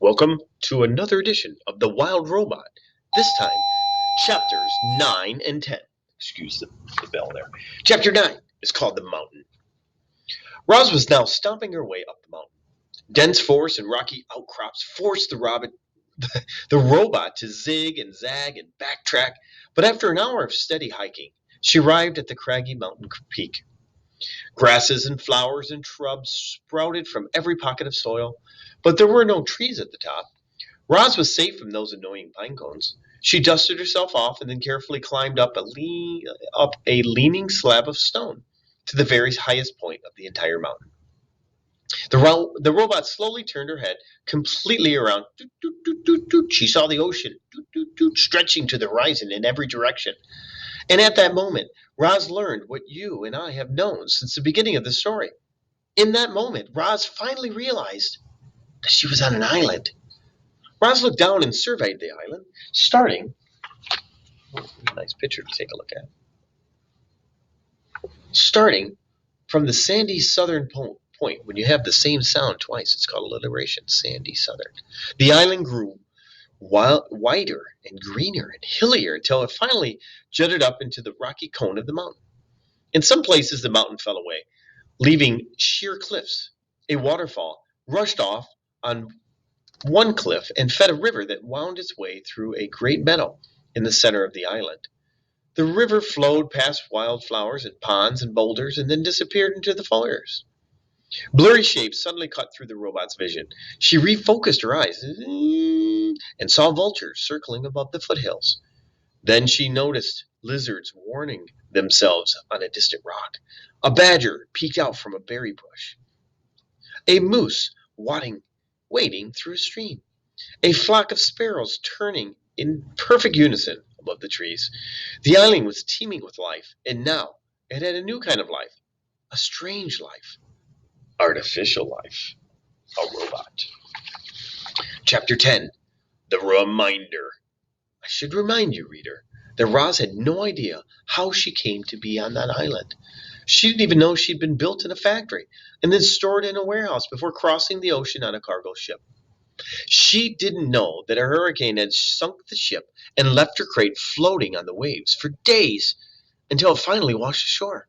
Welcome to another edition of The Wild Robot. This time, chapters 9 and 10. Excuse the bell there. Chapter 9 is called The Mountain. Roz was now stomping her way up the mountain. Dense forest and rocky outcrops forced the robot to zig and zag and backtrack, but after an hour of steady hiking, she arrived at the craggy mountain peak. Grasses and flowers and shrubs sprouted from every pocket of soil, but there were no trees at the top. Roz was safe from those annoying pine cones. She dusted herself off and then carefully climbed up a leaning slab of stone to the very highest point of the entire mountain. The robot slowly turned her head completely around. Doot, doot, doot, doot, doot. She saw the ocean doot, doot, doot, stretching to the horizon in every direction. And at that moment, Roz learned what you and I have known since the beginning of the story. In that moment, Roz finally realized that she was on an island. Roz looked down and surveyed the island, starting. Nice picture to take a look at. Starting from the sandy southern point. When you have the same sound twice, it's called alliteration, sandy southern. The island grew wider and greener and hillier until it finally jutted up into the rocky cone of the mountain. In some places, the mountain fell away, leaving sheer cliffs. A waterfall rushed off on one cliff and fed a river that wound its way through a great meadow in the center of the island. The river flowed past wildflowers and ponds and boulders and then disappeared into the forest. Blurry shapes suddenly cut through the robot's vision. She refocused her eyes and saw vultures circling above the foothills. Then she noticed lizards warming themselves on a distant rock. A badger peeked out from a berry bush. A moose wading through a stream. A flock of sparrows turning in perfect unison above the trees. The island was teeming with life, and now it had a new kind of life. A strange life. Artificial life. A robot. Chapter 10. The Reminder. I should remind you, reader, that Roz had no idea how she came to be on that island. She didn't even know she'd been built in a factory and then stored in a warehouse before crossing the ocean on a cargo ship. She didn't know that a hurricane had sunk the ship and left her crate floating on the waves for days until it finally washed ashore.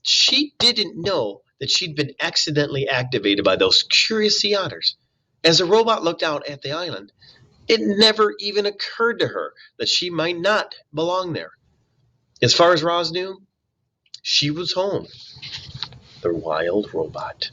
She didn't know that she'd been accidentally activated by those curious sea otters. As the robot looked out at the island, it never even occurred to her that she might not belong there. As far as Roz knew, she was home. The wild robot.